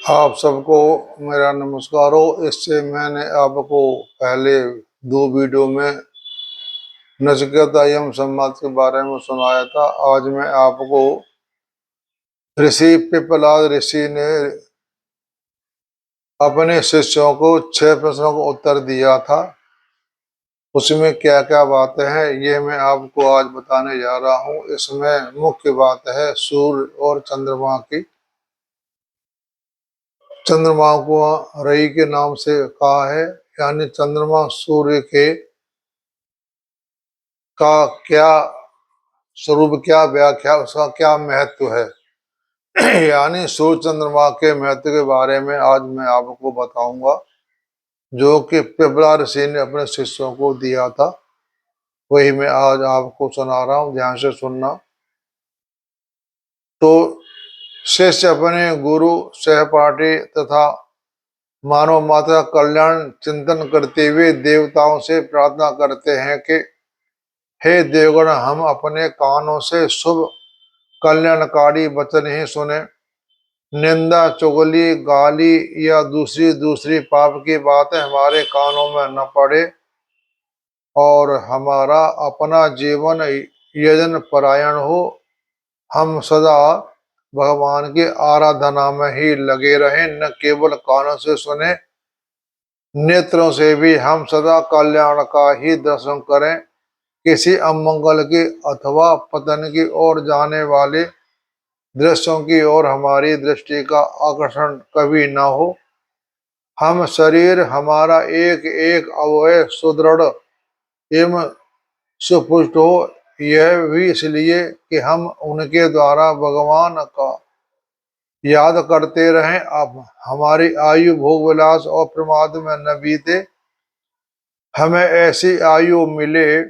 आप सबको मेरा नमस्कार हो। इससे मैंने आपको पहले 2 वीडियो में नचिकेता यम संवाद के बारे में सुनाया था। आज मैं आपको ऋषि पिप्पलाद ऋषि ने अपने शिष्यों को 6 प्रश्नों का उत्तर दिया था। उसमें क्या क्या बातें हैं ये मैं आपको आज बताने जा रहा हूँ। इसमें मुख्य बात है सूर्य और चंद्रमा की। चंद्रमा को रई के नाम से कहा है, यानी चंद्रमा सूर्य के का क्या स्वरूप, क्या व्याख्या, उसका क्या महत्व है। यानी सूर्य चंद्रमा के महत्व के बारे में आज मैं आपको बताऊंगा, जो कि पिपला ऋषि ने अपने शिष्यों को दिया था। वही मैं आज आपको सुना रहा हूँ, ध्यान से सुनना। तो शिष्य अपने गुरु, सहपाठी तथा मानव मात्र कल्याण चिंतन करते हुए देवताओं से प्रार्थना करते हैं कि हे देवगण, हम अपने कानों से शुभ कल्याणकारी वचन ही सुने, निंदा, चुगली, गाली या दूसरी दूसरी पाप की बातें हमारे कानों में न पड़े और हमारा अपना जीवन यजन परायण हो। हम सदा भगवान की आराधना में ही लगे रहें, न केवल कानों से सुने, नेत्रों से भी हम सदा कल्याण का ही दर्शन करें। किसी अमंगल की अथवा पतन की ओर जाने वाले दृश्यों की ओर हमारी दृष्टि का आकर्षण कभी न हो। हम शरीर, हमारा एक एक अवयव सुदृढ़ एवं सुपुष्ट हो, यह भी इसलिए कि हम उनके द्वारा भगवान का याद करते रहें। अब हमारी आयु भोग विलास और प्रमाद में न बीते। हमें ऐसी आयु मिले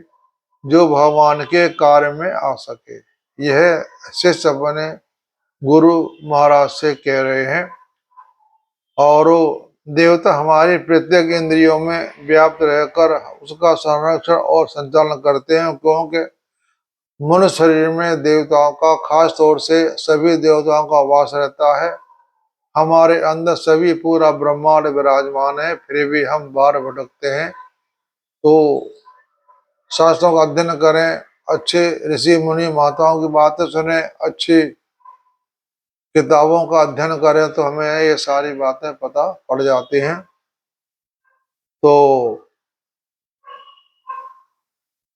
जो भगवान के कार्य में आ सके। यह शिष्य अपने गुरु महाराज से कह रहे हैं। और देवता हमारी प्रत्येक इंद्रियों में व्याप्त रहकर उसका संरक्षण और संचालन करते हैं, क्योंकि मनुष्य शरीर में देवताओं का, खास तौर से सभी देवताओं का वास रहता है। हमारे अंदर सभी पूरा ब्रह्मांड विराजमान है, फिर भी हम बाहर भटकते हैं। तो शास्त्रों का अध्ययन करें, अच्छे ऋषि मुनि माताओं की बातें सुने, अच्छी किताबों का अध्ययन करें तो हमें ये सारी बातें पता पड़ जाती हैं। तो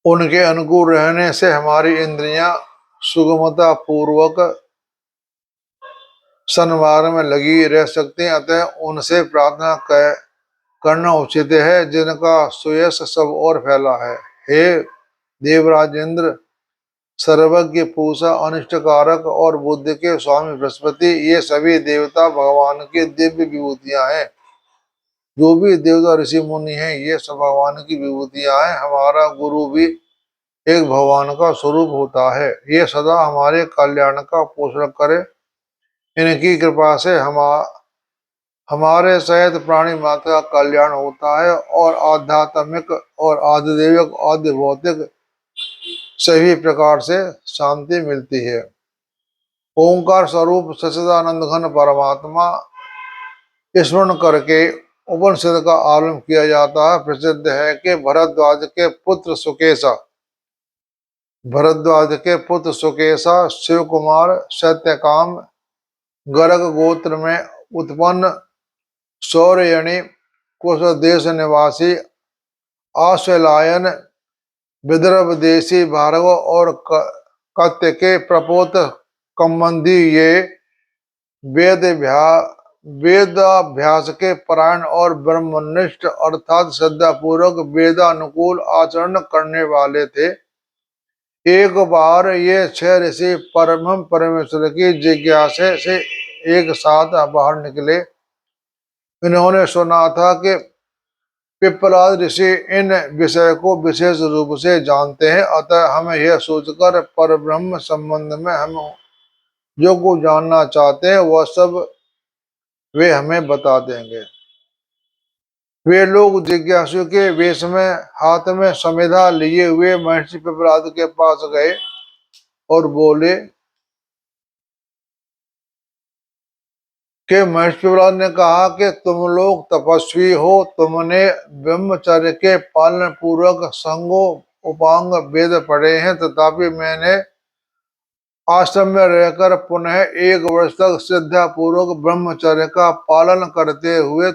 उनके अनुकूल रहने से हमारी इंद्रियां सुगमता पूर्वक सन्मार्ग में लगी रह सकती हैं। अतः उनसे प्रार्थना करना उचित है, जिनका सुयश सब और फैला है। हे देवराजेंद्र, सर्वज्ञ, पूषा, अनिष्टकारक और बुद्धि के स्वामी बृहस्पति, ये सभी देवता भगवान की दिव्य विभूतियां हैं। जो भी देवता ऋषि मुनि हैं, ये सब भगवान की विभूतियां हैं। हमारा गुरु भी एक भगवान का स्वरूप होता है। ये सदा हमारे कल्याण का पोषण करे। इनकी कृपा से हमारे सहित प्राणी मात्र का कल्याण होता है और आध्यात्मिक और आधिदेविक, आदि भौतिक सभी प्रकार से शांति मिलती है। ओंकार स्वरूप सच्चिदानंद घन परमात्मा स्मरण करके उपनिषद का आरंभ किया जाता है। प्रसिद्ध है कि भरद्वाज के पुत्र सुकेशा शिव कुमार सत्यकाम गर्ग गोत्र में उत्पन्न सौर्यणी कुश देश निवासी आश्वलायन विदर्भ देशी भार्गव और कत्य के प्रपोत संबंधी, ये वेदाभ्यास के परायण और ब्रह्मनिष्ठ अर्थात श्रद्धापूर्वक वेदानुकूल आचरण करने वाले थे। एक बार ये 6 ऋषि परम परमेश्वर की जिज्ञासा से एक साथ बाहर निकले। इन्होंने सुना था कि पिप्पलाद ऋषि इन विषय को विशेष रूप से जानते हैं, अतः हमें यह सोचकर परब्रह्म संबंध में हम जो कुछ जानना चाहते हैं वह सब वे हमें बता देंगे। वे लोग जिज्ञासु के वेश में हाथ में समिधा लिए हुए महर्षि पिप्पलाद के पास गए और बोले, कि महेश प्रहलाद ने कहा कि तुम लोग तपस्वी हो, तुमने ब्रह्मचर्य के पालन पूर्वक संगो उपांग वेद पढ़े हैं, तथापि मैंने आश्रम में रहकर पुनः 1 वर्ष तक श्रद्धा पूर्वक ब्रह्मचर्य का पालन करते हुए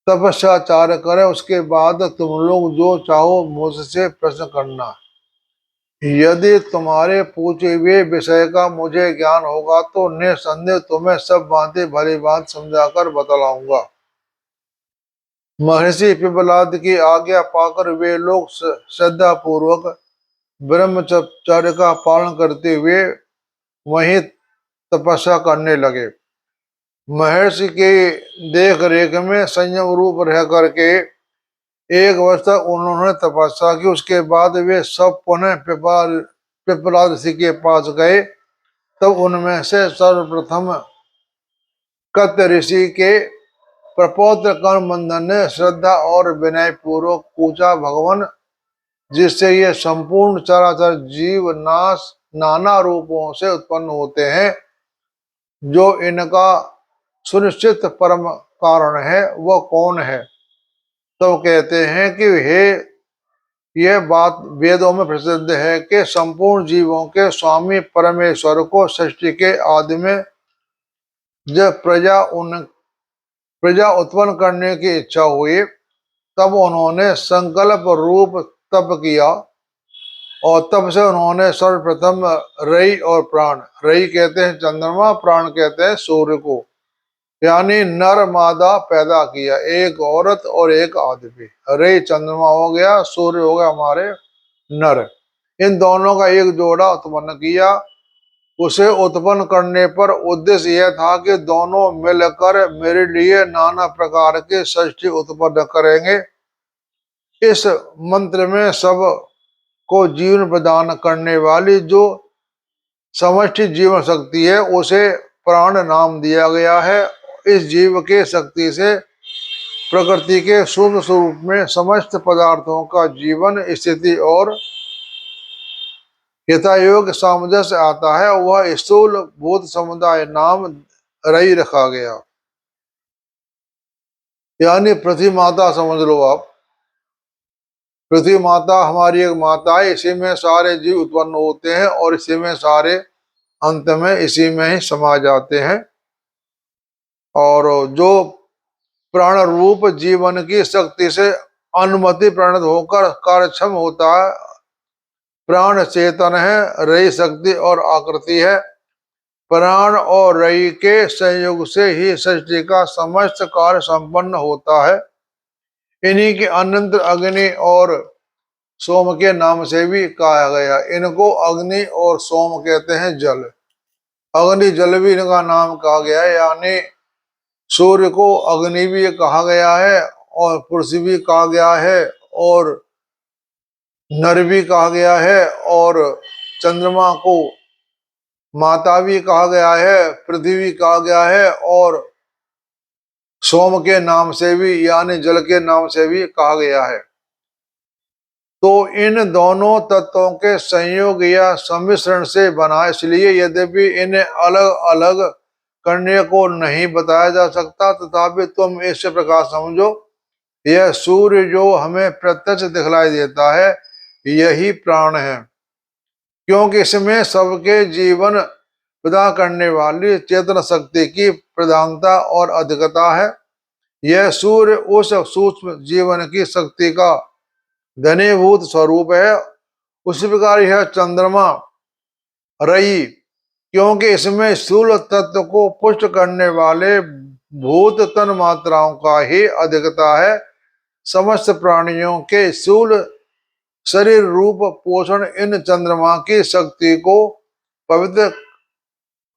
तपस्याचार्य करें। उसके बाद तुम लोग जो चाहो मुझसे प्रश्न करना। यदि तुम्हारे पूछे हुए विषय का मुझे ज्ञान होगा तो निसंदेह तुम्हें सब बातें भली बात समझाकर बतलाऊंगा। महर्षि पिपलाद की आज्ञा पाकर वे लोग श्रद्धा पूर्वक ब्रह्मचर्य का पालन करते हुए वहीं तपस्या करने लगे। महर्षि के देख रेख में संयम रूप रह करके 1 वर्ष तक उन्होंने तपस्या की। उसके बाद वे सब पुनः पिपलाद ऋषि के पास गए। तब उनमें से सर्वप्रथम कत्य ऋषि के प्रपौत्र कर्मबंधन ने श्रद्धा और विनय पूर्वक पूछा, भगवान, जिससे ये संपूर्ण चराचर जीव नाना रूपों से उत्पन्न होते हैं, जो इनका सुनिश्चित परम कारण है, वह कौन है? तो कहते हैं कि हे, यह बात वेदों में प्रसिद्ध है कि संपूर्ण जीवों के स्वामी परमेश्वर को सृष्टि के आदि में जब प्रजा उत्पन्न करने की इच्छा हुई, तब उन्होंने संकल्प रूप तप किया और तब से उन्होंने सर्वप्रथम रई और प्राण, रई कहते हैं चंद्रमा, प्राण कहते हैं सूर्य को, यानी नर मादा पैदा किया, एक औरत और एक आदमी। रई चंद्रमा हो गया, सूर्य हो गया हमारे नर, इन दोनों का एक जोड़ा उत्पन्न किया। उसे उत्पन्न करने पर उद्देश्य यह था कि दोनों मिलकर मेरे लिए नाना प्रकार के सृष्टि उत्पन्न करेंगे। इस मंत्र में सब को जीवन प्रदान करने वाली जो समष्टि जीवन शक्ति है, उसे प्राण नाम दिया गया है। इस जीव के शक्ति से प्रकृति के सूक्ष्म स्वरूप में समस्त पदार्थों का जीवन स्थिति और यथायोग सामंजस्य आता है। वह स्थूल भूत समुदाय नाम रई रखा गया, यानी पृथ्वी माता समझ लो आप। पृथ्वी माता हमारी एक माता है, इसी में सारे जीव उत्पन्न होते हैं और इसी में सारे अंत में इसी में ही समा जाते हैं। और जो प्राण रूप जीवन की शक्ति से अनुमति प्रणत होकर कार्यक्षम होता है, प्राण चेतन है, रई शक्ति और आकृति है। प्राण और रई के संयोग से ही सृष्टि का समस्त कार्य संपन्न होता है। इन्हीं के अनंत अग्नि और सोम के नाम से भी कहा गया। इनको अग्नि और सोम कहते हैं जल, अग्नि जल भी इनका नाम कहा गया है, यानी सूर्य को अग्नि भी कहा गया है और पृथ्वी भी कहा गया है और नर भी कहा गया है और चंद्रमा को माता भी कहा गया है, पृथ्वी कहा गया है और सोम के नाम से भी यानी जल के नाम से भी कहा गया है। तो इन दोनों तत्वों के संयोग या सम्मिश्रण से बना, इसलिए यद्यपि इन्हें अलग अलग करने को नहीं बताया जा सकता, तथापि तुम इस प्रकार समझो, यह सूर्य जो हमें प्रत्यक्ष दिखलाई देता है, यही प्राण है, क्योंकि इसमें सबके जीवन प्रदान करने वाली चेतन शक्ति की प्रधानता और अधिकता है। यह सूर्य उस सूक्ष्म जीवन की शक्ति का घनीभूत स्वरूप है। उसी प्रकार यह चंद्रमा रई, क्योंकि इसमें स्थूल तत्व को पुष्ट करने वाले भूत तन मात्राओं का ही अधिकता है। समस्त प्राणियों के स्थूल शरीर रूप पोषण इन चंद्रमा की शक्ति को पवित्र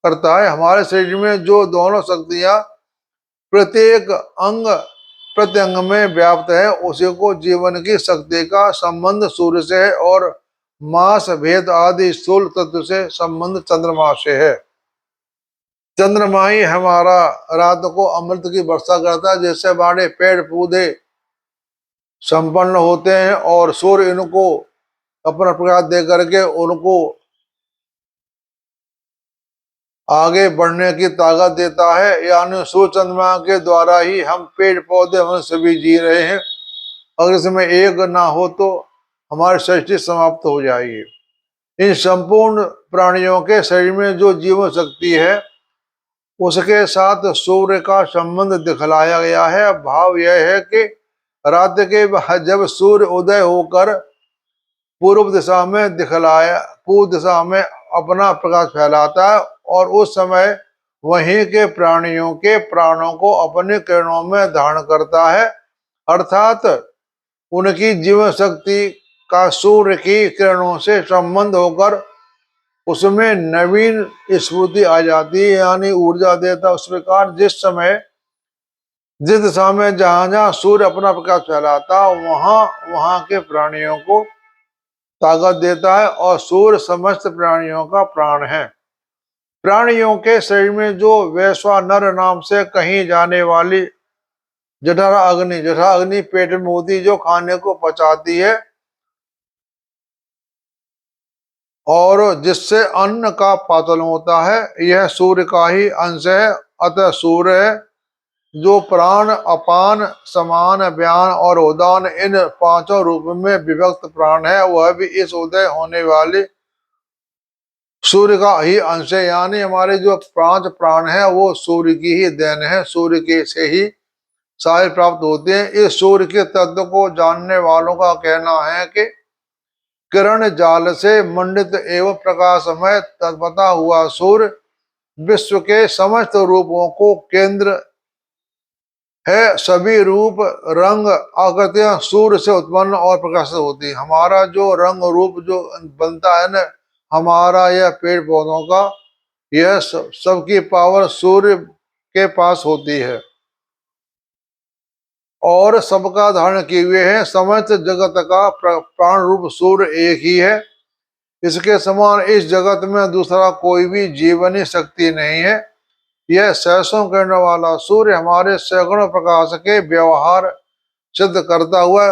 करता है। हमारे शरीर में जो दोनों शक्तियां प्रत्येक अंग प्रत्यंग में व्याप्त है, उसी को जीवन की शक्ति का संबंध सूर्य से है और मास भेद आदि स्थूल तत्व से संबंध चंद्रमा से है। चंद्रमा ही हमारा रात को अमृत की वर्षा करता है, जैसे हमारे पेड़ पौधे संपन्न होते हैं और सूर्य इनको अपना प्रकाश दे करके उनको आगे बढ़ने की ताकत देता है। यानी सूर्य चंद्रमा के द्वारा ही हम पेड़ पौधे मनुष्य भी जी रहे हैं। अगर इसमें एक ना हो तो हमारी सृष्टि समाप्त हो जाएगी। इन संपूर्ण प्राणियों के शरीर में जो जीवन शक्ति है उसके साथ सूर्य का संबंध दिखलाया गया है। भाव यह है कि रात के बाद जब सूर्य उदय होकर पूर्व दिशा में अपना प्रकाश फैलाता है और उस समय वहीं के प्राणियों के प्राणों को अपने किरणों में धारण करता है, अर्थात उनकी जीवन शक्ति का सूर्य की किरणों से संबंध होकर उसमें नवीन स्फूर्ति आ जाती है, यानी ऊर्जा देता। उस प्रकार जिस दिशा में जहां जहां सूर्य अपना प्रकाश फैलाता वहां वहां के प्राणियों को ताकत देता है और सूर्य समस्त प्राणियों का प्राण है। प्राणियों के शरीर में जो वैश्वानर नाम से कही जाने वाली जठरा अग्नि पेट में होती जो खाने को पचाती है और जिससे अन्न का पाचन होता है, यह सूर्य का ही अंश है। अतः सूर्य है जो प्राण, अपान, समान, व्यान और उदान इन पांचों रूप में विभक्त प्राण है, वह भी इस उदय होने वाले सूर्य का ही अंश है। यानी हमारे जो पांच प्राण है वो सूर्य की ही देन है, सूर्य के से ही सारे प्राप्त होते हैं। इस सूर्य के तत्व को जानने वालों का कहना है कि किरण जाल से मंडित एवं प्रकाशमय तत्पता हुआ सूर्य विश्व के समस्त रूपों को केंद्र है। सभी रूप, रंग, आकृतियां सूर्य से उत्पन्न और प्रकाशित होती है। हमारा जो रंग रूप जो बनता है ना, हमारा यह पेड़ पौधों का, यह सबकी पावर सूर्य के पास होती है और सबका धारण किए हुए है। समस्त जगत का प्राण रूप सूर्य एक ही है। इसके समान इस जगत में दूसरा कोई भी जीवनी शक्ति नहीं है। यह सहसों करने वाला सूर्य हमारे सैकड़ों प्रकाश के व्यवहार सिद्ध करता हुआ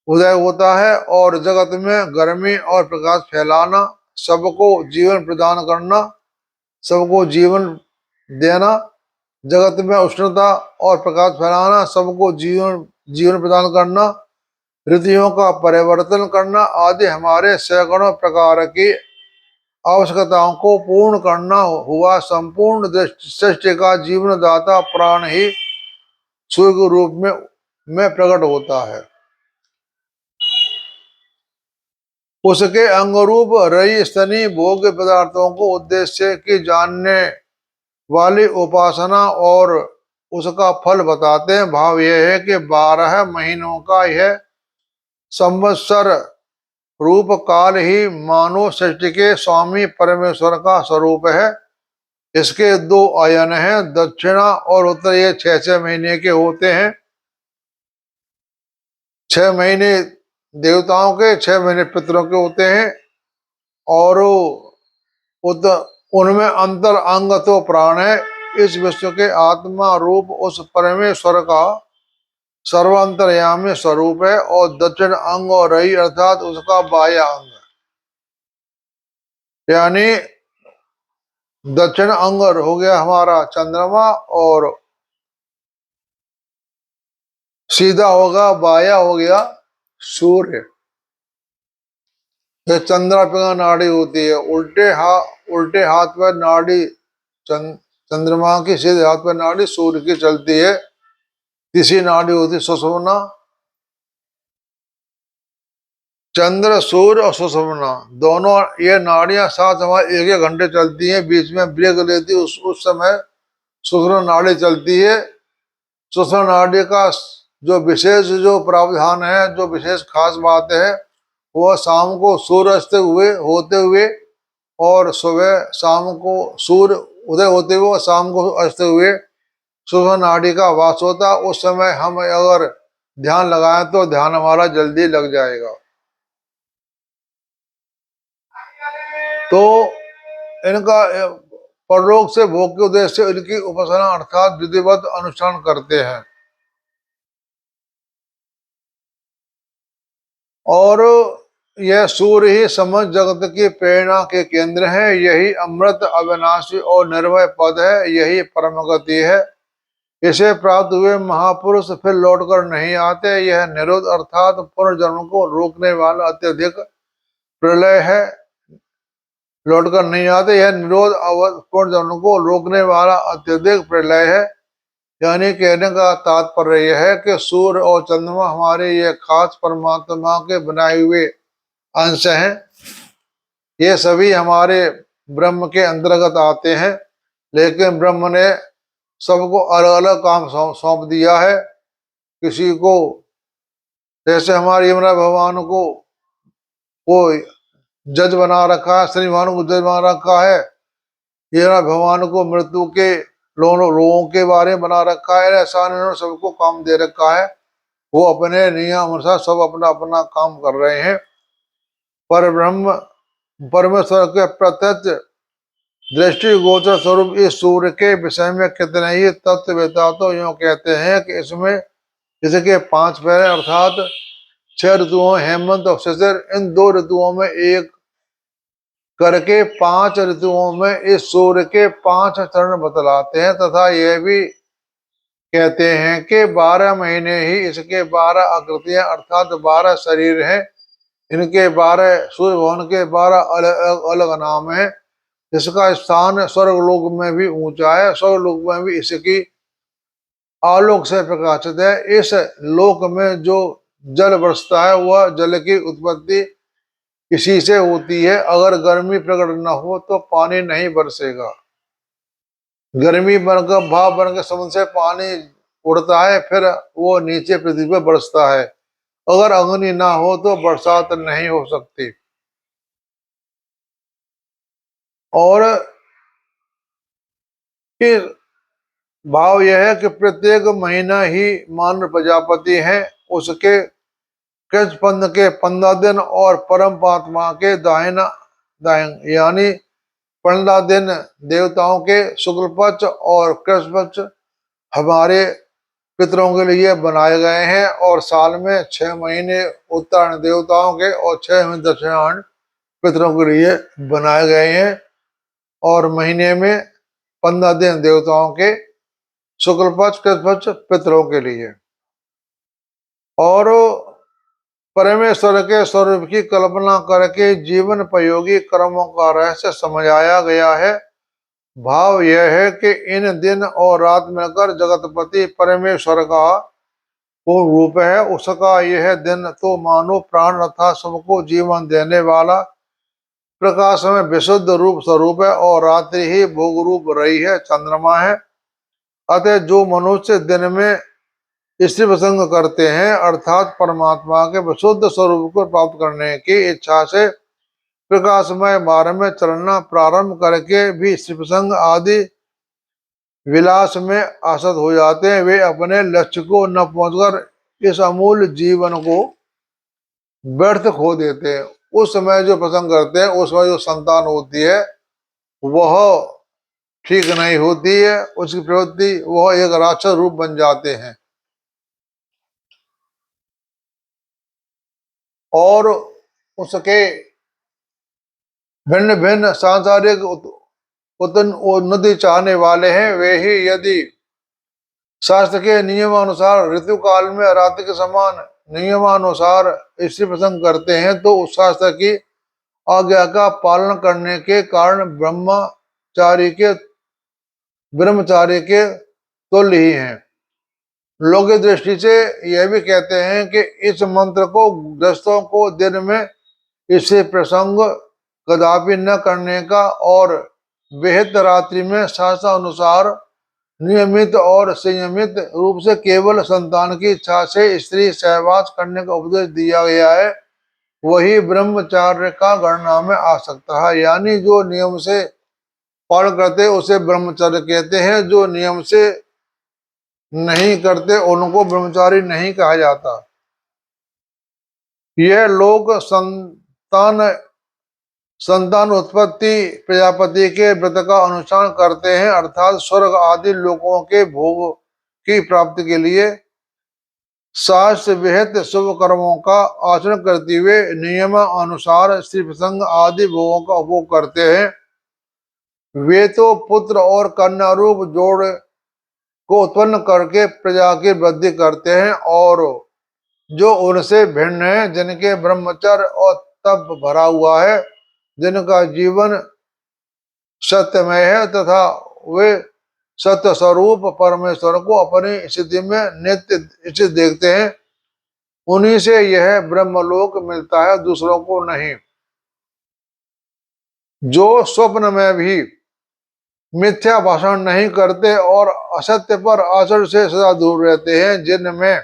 उदय होता है और जगत में गर्मी और प्रकाश फैलाना, सबको जीवन प्रदान करना, सबको जीवन देना, जगत में उष्णता और प्रकाश फैलाना, सबको जीवन प्रदान करना, ऋतुओं का परिवर्तन करना आदि हमारे सैकड़ों प्रकार की आवश्यकताओं को पूर्ण करना हुआ संपूर्ण सृष्टि का जीवनदाता प्राण ही सूर्य के रूप में प्रकट होता है। उसके अंगरूप रई स्तनी भोग्य पदार्थों को उद्देश्य की जानने वाली उपासना और उसका फल बताते हैं। भाव यह है कि 12 महीनों का यह संवत्सर रूप काल ही मानव सृष्टि के स्वामी परमेश्वर का स्वरूप है। इसके दो आयन हैं, दक्षिणा और उत्तर। ये 6 महीने के होते हैं। 6 महीने देवताओं के, 6 महीने पितरों के होते हैं और उनमें अंतर अंग तो प्राण है। इस विश्व के आत्मा रूप उस परमेश्वर का सर्वांतर्यामी स्वरूप है और दक्षिण अंग और रही अर्थात उसका बाह्य अंग, यानी दक्षिण अंग हो गया हमारा चंद्रमा और सीधा होगा बाह्य हो गया सूर्य। चंद्रापिका नाड़ी होती है, उल्टे हाथ पर नाड़ी चंद्रमा की, सीधे हाथ पर नाड़ी सूर्य की चलती है। तीसरी नाड़ी होती है सुषुम्ना। चंद्र, सूर्य और सुषुम्ना दोनों ये नाड़ियां साथ हमारे 1-1 घंटे चलती हैं, बीच में ब्रेक लेती है, उस समय सुषुम्ना नाड़ी चलती है। सुषुम्ना नाड़ी का जो विशेष जो प्रावधान है, जो विशेष खास बात है, वह शाम को सूर्यास्त होते हुए और सुबह शाम को सूर्य उदय होते हुए और शाम को अस्त हुए सुषुम्ना नाड़ी का वास होता। उस समय हम अगर ध्यान लगाएं तो ध्यान हमारा जल्दी लग जाएगा। तो इनका परलोक से भोग के उद्देश्य से इनकी उपासना अर्थात विधिवत अनुष्ठान करते हैं। और यह सूर्य ही समस्त जगत की प्रेरणा के केंद्र है। यही अमृत अविनाशी और निर्भय पद है। यही परम गति है। इसे प्राप्त हुए महापुरुष फिर लौटकर नहीं आते। यह निरोध अर्थात पुनर्जन्म को रोकने वाला अत्यधिक प्रलय है। लौटकर नहीं आते, यह निरोध पुनर्जन्म को रोकने वाला अत्यधिक प्रलय है। यानी कहने का तात्पर्य यह है कि सूर्य और चंद्रमा हमारे ये खास परमात्मा के बनाए हुए अंश हैं। ये सभी हमारे ब्रह्म के अंतर्गत आते हैं, लेकिन ब्रह्म ने सबको अलग अलग काम सौंप दिया है। किसी को, जैसे हमारे यमराज भगवान को जज बना रखा है, शनि भगवान को जज बना रखा है। यमराज भगवान को मृत्यु के लोगों के बारे में बना रखा है। ऐसा इन्होंने सबको काम दे रखा है। वो अपने नियम अनुसार सब अपना अपना काम कर रहे हैं। पर ब्रह्म परमेश्वर के प्रत्यक्ष दृष्टि गोचर स्वरूप इस सूर्य के विषय में कितने ही तत्ववेता तो यूं कहते हैं कि इसमें इसके 5 पैर अर्थात 6 ऋतुओं, हेमंत और शिशिर, इन 2 ऋतुओं में एक करके 5 ऋतुओं में इस सूर्य के 5 चरण बतलाते हैं। तथा यह भी कहते हैं कि 12 महीने ही इसके 12 आकृतियां अर्थात 12 शरीर हैं। इनके 12 सूर्य भवन के 12 अलग अलग नाम है। इसका स्थान स्वर्गलोक में भी ऊंचा है, स्वर्गलोक में भी इसकी आलोक से प्रकाशित है। इस लोक में जो जल बरसता है वह जल की उत्पत्ति इसी से होती है। अगर गर्मी प्रकट न हो तो पानी नहीं बरसेगा। गर्मी बनकर भाप बनकर समुद्र से पानी उड़ता है, फिर वो नीचे पृथ्वी पर बरसता है। अगर अग्नि ना हो तो बरसात नहीं हो सकती। और फिर भाव यह है कि प्रत्येक महीना ही मानव प्रजापति है, उसके कृष्ण के 15 दिन और परम पात्मा के दाहिना यानी 15 दिन देवताओं के शुक्ल पक्ष और कृष्ण पक्ष हमारे पितरों के लिए बनाए गए हैं। और साल में 6 महीने उत्तरायण देवताओं के और 6 महीने दक्षिणायन पितरों के लिए बनाए गए हैं। और महीने में 15 दिन देवताओं के, शुक्ल पक्ष कृष्ण पक्ष पितरों के लिए। और परमेश्वर के स्वरूप की कल्पना करके जीवन उपयोगी कर्मों का रहस्य समझाया गया है। भाव यह है कि इन दिन और रात मिलकर जगतपति परमेश्वर का पूर्ण रूप है। उसका यह दिन तो मानो प्राण तथा सबको जीवन देने वाला प्रकाश में विशुद्ध रूप स्वरूप है, और रात्रि ही भोग रूप रही है, चंद्रमा है। अतः जो मनुष्य दिन में स्त्री प्रसंग करते हैं अर्थात परमात्मा के विशुद्ध स्वरूप को प्राप्त करने की इच्छा से प्रकाशमय मार्ग में चलना प्रारंभ करके भी स्त्री प्रसंग आदि विलास में आसक्त हो जाते हैं, वे अपने लक्ष्य को न पहुंचकर इस अमूल्य जीवन को व्यर्थ खो देते हैं। उस समय जो प्रसंग करते हैं, उस समय जो संतान होती है वह ठीक नहीं होती है, उसकी प्रवृत्ति वह एक राक्षस रूप बन जाते हैं। और उसके भिन्न भिन्न सांसारिक उन्नति चाहने वाले हैं, वे ही यदि शास्त्र के नियमानुसार ऋतु काल में रात्रि के समान नियमानुसार स्त्री प्रसंग करते हैं तो उस शास्त्र की आज्ञा का पालन करने के कारण ब्रह्मचारी के तुल्य ही हैं। लौकिक दृष्टि से यह भी कहते हैं कि इस मंत्र को गृहस्थों को दिन में इससे प्रसंग कदापि न करने का और बेहद रात्रि में शास्त्र अनुसार नियमित और संयमित रूप से केवल संतान की इच्छा से स्त्री सहवास करने का उपदेश दिया गया है, वही ब्रह्मचार्य का गणना में आ सकता है। यानी जो नियम से पालन करते उसे ब्रह्मचर्य कहते हैं, जो नियम से नहीं करते उनको ब्रह्मचारी नहीं कहा जाता। यह लोग संतान उत्पत्ति प्रजापति के व्रत का अनुष्ठान करते हैं, अर्थात स्वर्ग आदि लोगों के भोग की प्राप्ति के लिए शास्त्र विहित शुभ कर्मों का आचरण करते हुए नियम अनुसार स्त्री प्रसंग आदि भोगों का उपभोग करते हैं, वे तो पुत्र और कन्या रूप जोड़ को उत्पन्न करके प्रजा की वृद्धि करते हैं, और जो उनसे भिन्न है, जिनके ब्रह्मचर्य और तप भरा हुआ है, जिनका जीवन सत्यमय है तथा वे सत्य स्वरूप परमेश्वर को अपनी स्थिति में नित्य स्थित देखते हैं, उन्हीं से यह ब्रह्मलोक मिलता है, दूसरों को नहीं। जो स्वप्न में भी मिथ्या भाषण नहीं करते और असत्य पर आचरण से सदा दूर रहते हैं, जिनमें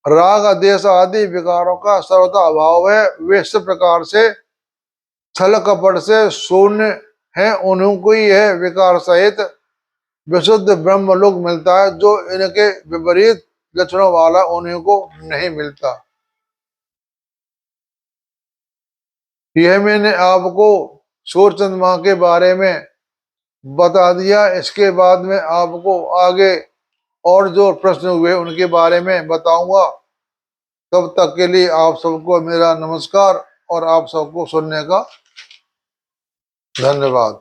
राग देश आदि विकारों का सर्वथा अभाव है, वे इस प्रकार से छल कपट से शून्य है, उन्हीं को यह विकार सहित विशुद्ध ब्रह्म लोक मिलता है, जो इनके विपरीत लक्षणों वाला उन्हीं को नहीं मिलता। यह मैंने आपको सूर्य चंद्रमा के बारे में बता दिया। इसके बाद में आपको आगे और जो प्रश्न हुए उनके बारे में बताऊंगा। तब तक के लिए आप सबको मेरा नमस्कार और आप सबको सुनने का धन्यवाद।